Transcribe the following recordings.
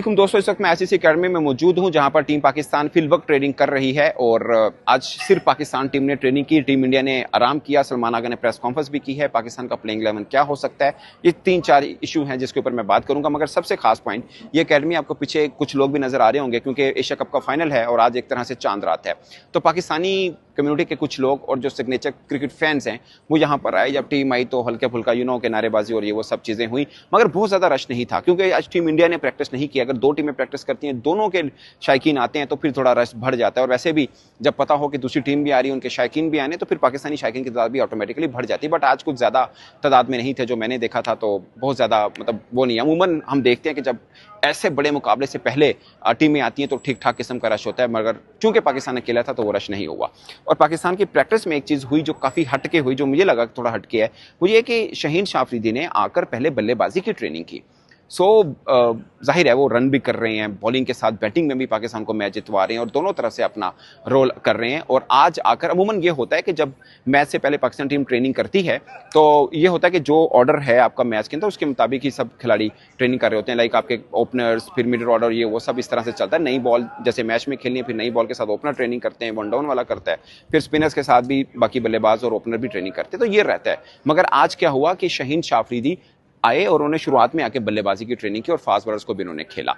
वालेकुम दोस्तों, इस वक्त मैं आईसीसी एकेडमी में मौजूद हूं जहां पर team Pakistan field work training कर रही है और आज सिर्फ पाकिस्तान टीम ने ट्रेनिंग की, टीम इंडिया ने आराम किया। सलमान आगा ने प्रेस कॉन्फ्रेंस भी की है। पाकिस्तान का प्लेइंग 11 क्या हो सकता है, ये 3-4 इशू हैं जिसके ऊपर मैं बात करूंगा। मगर सबसे खास पॉइंट, ये एकेडमी आपको पीछे कुछ लोग भी नजर आ रहे होंगे क्योंकि एशिया कप का फाइनल है और आज एक तरह से चांद रात है। तो पाकिस्तानी कम्युनिटी के कुछ लोग और जो सिग्नेचर क्रिकेट फैंस हैं वो यहाँ पर आए। जब टीम आई तो हल्के फुल्का के नारेबाजी और ये वो सब चीज़ें हुई, मगर बहुत ज़्यादा रश नहीं था क्योंकि आज टीम इंडिया ने प्रैक्टिस नहीं की। अगर दो टीमें प्रैक्टिस करती हैं, दोनों के शायकीन आते हैं तो फिर थोड़ा रश बढ़ जाता है। और वैसे भी जब पता हो कि दूसरी टीम भी आ रही है, उनके शायकीन भी आने, तो फिर पाकिस्तानी शायकीन की तादाद भी ऑटोमेटिकली बढ़ जाती है। बट आज कुछ ज़्यादा तादाद में नहीं थे जो मैंने देखा था, तो बहुत ज़्यादा मतलब वो नहीं है। अमूमन हम देखते हैं कि जब ऐसे बड़े मुकाबले से पहले टीमें आती हैं तो ठीक ठाक किस्म का रश होता है, मगर चूंकि पाकिस्तान अकेला था तो वो रश नहीं हुआ। और पाकिस्तान की प्रैक्टिस में एक चीज़ हुई जो काफ़ी हटके हुई, जो मुझे लगा थोड़ा हटके है, वो ये कि शाहीन शाह अफरीदी ने आकर पहले बल्लेबाजी की ट्रेनिंग की। जाहिर है वो रन भी कर रहे हैं, बॉलिंग के साथ बैटिंग में भी पाकिस्तान को मैच जितवा रहे हैं और दोनों तरफ से अपना रोल कर रहे हैं। और आज आकर अमूमन ये होता है कि जब मैच से पहले पाकिस्तान टीम ट्रेनिंग करती है तो ये होता है कि जो ऑर्डर है आपका मैच के अंदर उसके मुताबिक ही सब खिलाड़ी ट्रेनिंग कर रहे होते हैं। लाइक आपके ओपनर्स, फिर मिडिल ऑर्डर, ये वो सब इस तरह से चलता है। नई बॉल जैसे मैच में खेलनी है, फिर नई बॉल के साथ ओपनर ट्रेनिंग करते हैं, वन डाउन वाला करता है, फिर स्पिनर्स के साथ भी बाकी बल्लेबाज और ओपनर भी ट्रेनिंग करते हैं, तो ये रहता है। मगर आज क्या हुआ कि शाहीन शाह अफरीदी आए और उन्होंने शुरुआत में आके बल्लेबाजी की ट्रेनिंग की और फास्ट बॉलर्स को भी उन्होंने खेला।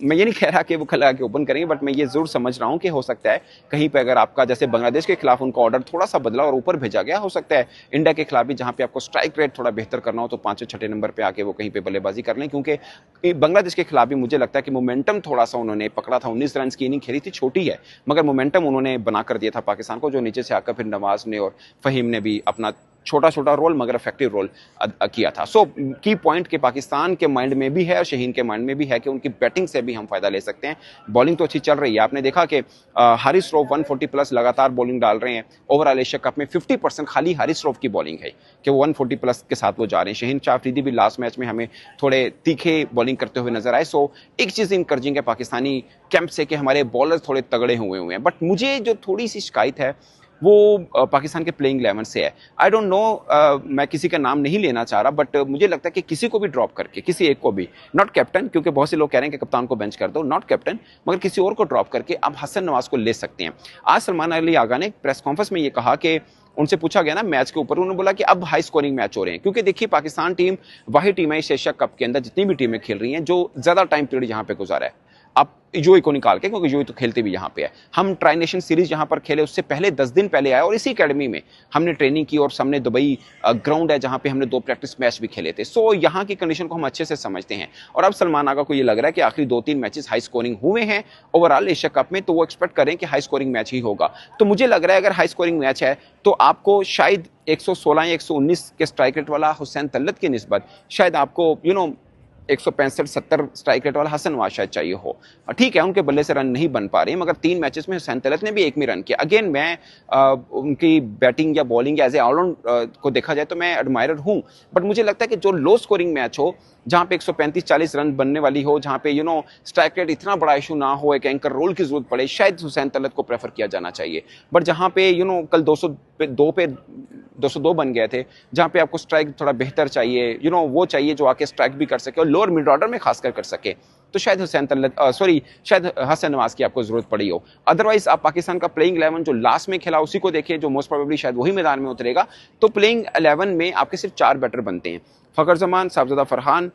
मैं ये नहीं कह रहा कि वो कल आके ओपन करेंगे, बट मैं ये जरूर समझ रहा हूँ कि हो सकता है कहीं पे अगर आपका जैसे बांग्लादेश के खिलाफ उनका ऑर्डर थोड़ा सा बदला और ऊपर भेजा गया, हो सकता है इंडिया के खिलाफ भी जहाँ पे आपको स्ट्राइक रेट थोड़ा बेहतर करना हो तो 5-6 नंबर पे आके वो कहीं पे बल्लेबाजी कर लें। क्योंकि बांग्लादेश के खिलाफ भी मुझे लगता है कि मोमेंटम थोड़ा सा उन्होंने पकड़ा था। 19 रन की इनिंग खेली थी, छोटी है, मगर मोमेंटम उन्होंने बना कर दिया था पाकिस्तान को, जो नीचे से आकर फिर नवाज ने और फहीम ने भी अपना छोटा छोटा रोल मगर इफेक्टिव रोल किया था। की पॉइंट के पाकिस्तान के माइंड में भी है और शाहीन के माइंड में भी है कि उनकी बैटिंग से भी हम फायदा ले सकते हैं। बॉलिंग तो अच्छी चल रही है, आपने देखा कि हारिस रऊफ 140 प्लस लगातार बॉलिंग डाल रहे हैं। ओवरऑल एशिया कप में 50% खाली हारिस रऊफ की बॉलिंग है कि वो 140 प्लस के साथ वो जा रहे हैं। शाहीन शाह अफरीदी भी लास्ट मैच में हमें थोड़े तीखे बॉलिंग करते हुए नजर आए। एक चीज इनकरेजिंग है पाकिस्तानी कैंप से कि हमारे बॉलर थोड़े तगड़े हुए हैं। बट मुझे जो थोड़ी सी शिकायत है वो पाकिस्तान के प्लेइंग 11 से है। आई डोंट नो, मैं किसी का नाम नहीं लेना चाह रहा, बट मुझे लगता है कि किसी को भी ड्रॉप करके, किसी एक को भी, नॉट कैप्टन, क्योंकि बहुत से लोग कह रहे हैं कि कप्तान को बेंच कर दो, नॉट कैप्टन, मगर किसी और को ड्रॉप करके आप हसन नवाज को ले सकते हैं। आज सलमान अली आगा ने प्रेस कॉन्फ्रेंस में ये कहा कि उनसे पूछा गया ना मैच के ऊपर, उन्होंने बोला कि अब हाई स्कोरिंग मैच हो रहे हैं। क्योंकि देखिए पाकिस्तान टीम वही टीम है इस एशिया कप के अंदर जितनी भी टीमें खेल रही हैं जो ज्यादा टाइम पीरियड यहाँ पे गुजारा है। आप यूएई को निकाल के, क्योंकि यूएई तो खेलते भी यहाँ पे है। हम ट्राई नेशन सीरीज यहाँ पर खेले उससे पहले 10 दिन पहले आए और इसी एकेडमी में हमने ट्रेनिंग की और सामने दुबई ग्राउंड है जहाँ पे हमने 2 प्रैक्टिस मैच भी खेले थे। यहाँ की कंडीशन को हम अच्छे से समझते हैं। और अब सलमान आगा को ये लग रहा है कि आखिरी 2-3 मैचेस हाई स्कोरिंग हुए हैं ओवरऑल एशिया कप में, तो वो एक्सपेक्ट करें कि हाई स्कोरिंग मैच ही होगा। तो मुझे लग रहा है अगर हाई स्कोरिंग मैच है तो आपको शायद 116 या 119 के स्ट्राइक रेट वाला हुसैन तलत की निस्बत शायद आपको 165-70 स्ट्राइक रेट वाला हसन नवाज शायद चाहिए हो। ठीक है, उनके बल्ले से रन नहीं बन पा रहे, मगर 3 मैचेस में हुसैन तलत ने भी एक में रन किया। अगेन मैं उनकी बैटिंग या बॉलिंग एज ए ऑलराउंड को देखा जाए तो मैं एडमायरर हूं, बट मुझे लगता है कि जो लो स्कोरिंग मैच हो, जहां पे 135-40 रन बनने वाली हो, जहां पे स्ट्राइक रेट इतना बड़ा इशू ना हो, एक एंकर रोल की जरूरत पड़े, शायद हुसैन तलत को प्रेफर किया जाना चाहिए। बट जहां पे कल 202 बन गए थे, जहां पे आपको स्ट्राइक थोड़ा बेहतर चाहिए, वो चाहिए जो आके स्ट्राइक भी कर सके और लोअर मिड ऑर्डर में खासकर कर सके, तो शायद शायद हसन नवाज की आपको जरूरत पड़ी हो। अदरवाइज आप पाकिस्तान का प्लेइंग 11 जो लास्ट में खेला उसी को देखिए, जो मोस्ट प्रोबेबली शायद वही मैदान में उतरेगा। तो प्लेइंग 11 में आपके सिर्फ 4 बैटर बनते हैं, फखर जमान, साहबजादा फरहान,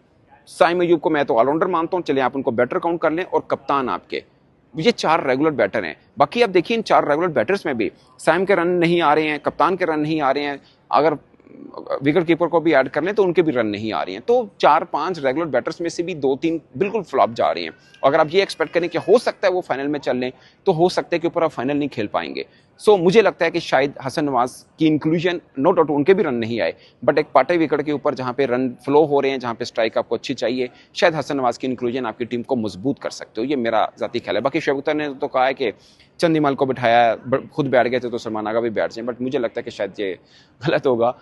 साइम अयूब को मैं तो ऑलराउंडर मानता हूं, चलिए आप उनको बैटर काउंट कर लें, और कप्तान आपके, ये 4 रेगुलर बैटर हैं। बाकी आप देखिए इन 4 रेगुलर बैटर्स में भी साइम के रन नहीं आ रहे हैं, कप्तान के रन नहीं आ रहे हैं, अगर विकेट कीपर को भी ऐड कर लें तो उनके भी रन नहीं आ रही हैं। तो 4-5 रेगुलर बैटर्स में से भी 2-3 बिल्कुल फ्लॉप जा रही हैं। अगर आप ये एक्सपेक्ट करें कि हो सकता है वो फाइनल में चल लें, तो हो सकता है कि ऊपर आप फाइनल नहीं खेल पाएंगे। मुझे लगता है कि शायद हसन नवाज की इंक्लूजन, नो डाउट उनके भी रन नहीं आए, बट एक पाटे विकेट के ऊपर जहां पे रन फ्लो हो रहे हैं, जहां पे स्ट्राइक आपको अच्छी चाहिए, शायद हसन नवाज की इंक्लूजन आपकी टीम को मजबूत कर सकते हो। ये मेरा जाती ख्याल है। बाकी शोएब अख्तर ने तो कहा है कि चंदीमाल को बिठाया, खुद बैठ गए थे तो सलमान आगा भी बैठ जाए, बट मुझे लगता है कि शायद ये गलत होगा।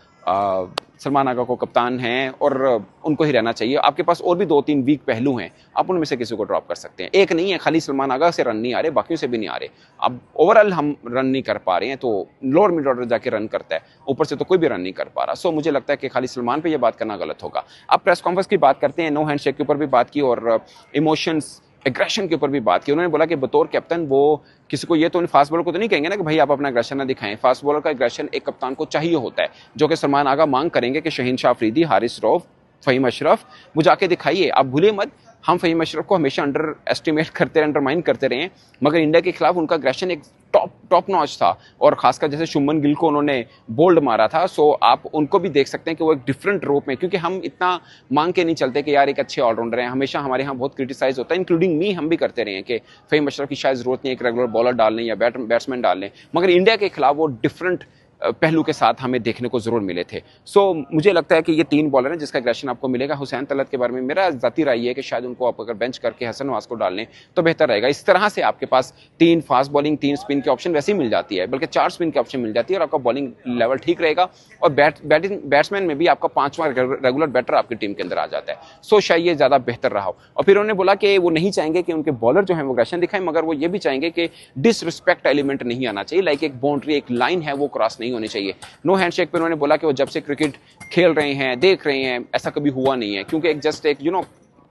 सलमान आगा को कप्तान हैं और उनको ही रहना चाहिए। आपके पास और भी 2-3 वीक पहलू हैं, आप उनमें से किसी को ड्रॉप कर सकते हैं। एक नहीं है, खाली सलमान आगा से रन नहीं आ रहे, बाकियों से भी नहीं आ रहे। अब ओवरऑल हम रन नहीं कर पा रहे हैं तो लोअर मिड ऑर्डर जाके रन करता है, ऊपर से तो कोई भी रन नहीं कर पा रहा। सो मुझे लगता है कि खाली सलमान पे ये बात करना गलत होगा। अब प्रेस कॉन्फ्रेंस की बात करते हैं, नो हैंडशेक के ऊपर भी बात की और इमोशंस एग्रेशन के ऊपर भी बात की। उन्होंने बोला कि बतौर कैप्टन वो किसी को ये तो फास्ट बॉलर को तो नहीं कहेंगे ना कि भाई आप अपना एग्रेशन ना दिखाएं। फास्ट बॉलर का एग्रेशन एक कप्तान को चाहिए होता है, जो कि सलमान आगा मांग करेंगे कि शहीन शाह अफरीदी, हारिस रऊफ, फ़हीम अशरफ वो जाके दिखाइए। आप भूलिए मत, हम फ़हीम अशरफ को हमेशा अंडर एस्टिमेट करते रहे, अंडरमाइन करते रहे, मगर इंडिया के खिलाफ उनका एग्रेशन एक टॉप नॉच था और खासकर जैसे शुभमन गिल को उन्होंने बोल्ड मारा था। सो आप उनको भी देख सकते हैं कि वो एक डिफरेंट रूप में, क्योंकि हम इतना मांग के नहीं चलते कि यार एक अच्छे ऑलराउंडर हैं। हमेशा हमारे यहाँ बहुत क्रिटिसाइज होता है, इंक्लूडिंग मी, हम भी करते रहे हैं कि फ़हीम अशरफ की शायद जरूरत नहीं है एक रेगुलर बॉलर डालने या बैट्समैन डालने, मगर इंडिया के खिलाफ वो डिफरेंट पहलू के साथ हमें देखने को जरूर मिले थे। सो मुझे लगता है कि ये 3 बॉलर हैं जिसका एग्रेशन आपको मिलेगा। हुसैन तलत के बारे में मेरा जाती राय है कि शायद उनको आप अगर बेंच करके हसन नवाज को डाल लें तो बेहतर रहेगा। इस तरह से आपके पास 3 फास्ट बॉलिंग, 3 स्पिन के ऑप्शन वैसे ही मिल जाती है, बल्कि 4 स्पिन के ऑप्शन मिल जाती है और आपका बॉलिंग लेवल ठीक रहेगा और बैट्समैन में भी आपका 5वां रेगुलर बैटर आपकी टीम के अंदर आ जाता है। सो शायद ये ज्यादा बेहतर रहा हो। और फिर उन्होंने बोला कि वो नहीं चाहेंगे कि उनके बॉलर जो है वो एग्रेशन दिखाएं, मगर वो ये भी चाहेंगे कि डिसरिस्पेक्ट एलिमेंट नहीं आना चाहिए, लाइक एक बाउंड्री, एक लाइन है वो क्रॉस नहीं होनी चाहिए। नो हैंडशेक पे उन्होंने बोला कि वो जब से क्रिकेट खेल रहे हैं, देख रहे हैं, ऐसा कभी हुआ नहीं है, क्योंकि एक जस्ट एक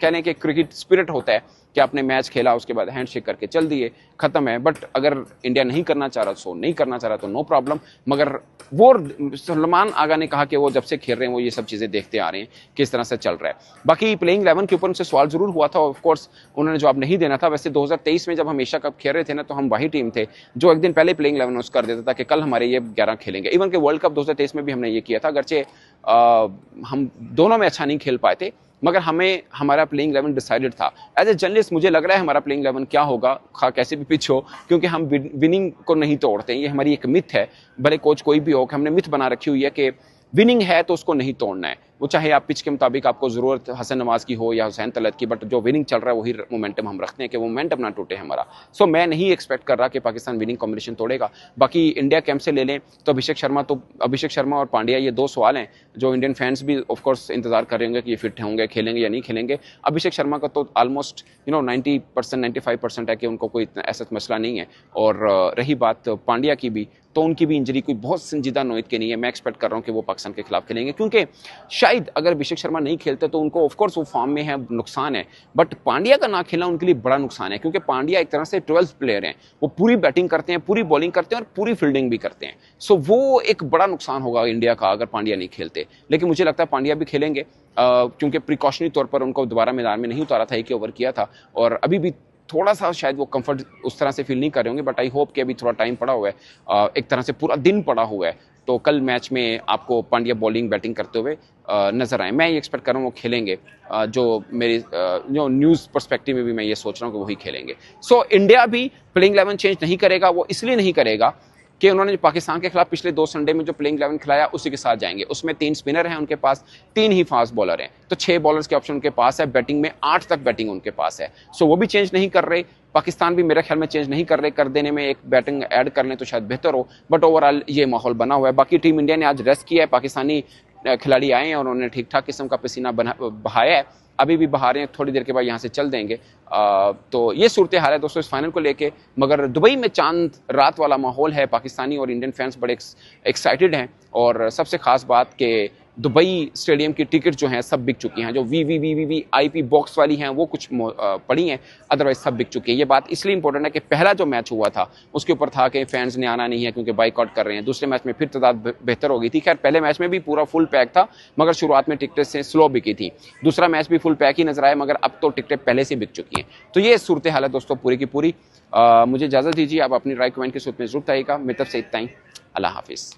कहने के क्रिकेट स्पिरिट होता है कि आपने मैच खेला उसके बाद हैंडशेक करके चल दिए, खत्म है। बट अगर इंडिया नहीं करना चाह रहा सो नहीं करना चाह रहा तो नो प्रॉब्लम, मगर वो सलमान आगा ने कहा कि वो जब से खेल रहे हैं वो ये सब चीजें देखते आ रहे हैं किस तरह से चल रहा है। बाकी प्लेइंग 11 के ऊपर उनसे सवाल जरूर हुआ था, ऑफ कोर्स उन्होंने जवाब नहीं देना था। वैसे 2023 में जब हम एशिया कप खेल रहे थे ना, तो हम वही टीम थे जो एक दिन पहले प्लेइंग 11 अनाउंस कर देता था कि कल हमारे ये 11 खेलेंगे। इवन के वर्ल्ड कप 2023 में भी हमने ये किया था, अगरचे हम दोनों में अच्छा नहीं खेल पाए थे, मगर हमें हमारा प्लेइंग 11 डिसाइडेड था। एज ए जर्नलिस्ट मुझे लग रहा है हमारा प्लेइंग 11 क्या होगा, कैसे भी पिच हो, क्योंकि हम विनिंग को नहीं तोड़ते। ये हमारी एक मिथ है, भले कोच कोई भी हो, कि हमने मिथ बना रखी हुई है कि विनिंग है तो उसको नहीं तोड़ना है। वो चाहे आप पिच के मुताबिक आपको जरूरत हसन नवाज की हो या हुसैन तलत की, बट जो विनिंग चल रहा है वही मोमेंटम हम रखते हैं कि वो मोमेंटम ना टूटे हमारा। सो मैं नहीं एक्सपेक्ट कर रहा कि पाकिस्तान विनिंग कॉम्बिनेशन तोड़ेगा। बाकी इंडिया कैंप से ले लें तो अभिषेक शर्मा और पांड्या, ये 2 सवाल हैं जो इंडियन फैंस भी ऑफ कोर्स इंतजार कर रहे होंगे कि ये फिट होंगे, खेलेंगे या नहीं खेलेंगे। अभिषेक शर्मा का तो ऑलमोस्ट 90% 95% है कि उनको कोई ऐसा मसला नहीं है। और रही बात पांड्या की भी, तो उनकी भी इंजरी कोई बहुत संजीदा नोयत की नहीं है। मैं एक्सपेक्ट कर रहा हूँ कि वो पाकिस्तान के खिलाफ खेलेंगे, क्योंकि शायद अगर अभिषेक शर्मा नहीं खेलते तो उनको ऑफ कोर्स वो फॉर्म में है, नुकसान है, बट पांड्या का ना खेलना उनके लिए बड़ा नुकसान है, क्योंकि पांड्या एक तरह से 12th प्लेयर हैं। वो पूरी बैटिंग करते हैं, पूरी बॉलिंग करते हैं और पूरी फील्डिंग भी करते हैं। सो वो एक बड़ा नुकसान होगा इंडिया का अगर पांड्या नहीं खेलते। लेकिन मुझे लगता है पांड्या भी खेलेंगे, क्योंकि प्रिकॉशनरी तौर पर उनको दोबारा मैदान में नहीं उतारा था, 1 ओवर किया था और अभी भी थोड़ा सा शायद वो कंफर्ट उस तरह से फील नहीं कर रहे होंगे। बट आई होप कि अभी थोड़ा टाइम पड़ा हुआ है, एक तरह से पूरा दिन पड़ा हुआ है, तो कल मैच में आपको पांड्या बॉलिंग बैटिंग करते हुए नजर आए। मैं ये एक्सपेक्ट कर रहा हूँ वो खेलेंगे, जो मेरी जो न्यूज़ पर्सपेक्टिव में भी मैं ये सोच रहा हूँ कि वही खेलेंगे। सो इंडिया भी प्लेइंग 11 चेंज नहीं करेगा। वो इसलिए नहीं करेगा कि उन्होंने पाकिस्तान के खिलाफ पिछले 2 संडे में जो प्लेइंग 11 खिलाया उसी के साथ जाएंगे। उसमें 3 स्पिनर हैं उनके पास, 3 ही फास्ट बॉलर हैं, तो 6 बॉलर्स के ऑप्शन उनके पास है। बैटिंग में 8 तक बैटिंग उनके पास है। सो वो भी चेंज नहीं कर रहे, पाकिस्तान भी मेरे ख्याल में चेंज नहीं कर रहे। कर देने में एक बैटिंग ऐड कर लें तो शायद बेहतर हो, बट ओवरऑल ये माहौल बना हुआ है। बाकी टीम इंडिया ने आज रेस्ट किया है, पाकिस्तानी खिलाड़ी आए हैं और उन्होंने ठीक ठाक किस्म का पसीना बहाया है, अभी भी बहा रहे हैं, थोड़ी देर के बाद यहाँ से चल देंगे। तो ये सूरत हाल है दोस्तों इस फाइनल को लेके। मगर दुबई में चांद रात वाला माहौल है, पाकिस्तानी और इंडियन फैंस बड़े एक्साइटेड हैं। और सबसे खास बात कि दुबई स्टेडियम की टिकट जो हैं सब बिक चुकी हैं। जो VIP बॉक्स वाली हैं वो कुछ पड़ी हैं, अदरवाइज सब बिक चुकी है। ये बात इसलिए इंपॉर्टेंट है कि पहला जो मैच हुआ था उसके ऊपर था कि फैंस ने आना नहीं है क्योंकि बाइकआउट कर रहे हैं। दूसरे मैच में फिर तादाद बेहतर हो गई थी। खैर पहले मैच में भी पूरा फुल पैक था, मगर शुरुआत में टिकटें से स्लो बिकी थी। दूसरा मैच भी फुल पैक ही नजर आया, मगर अब तो टिकटें पहले से बिक चुकी हैं। तो ये सूरत हाल है दोस्तों पूरी की पूरी। मुझे इजाजत दीजिए, आप अपनी राय कमेंट के सूरत में जरूर बताइएगा। मेरी तरफ से इतना ही, अल्लाह हाफिज़।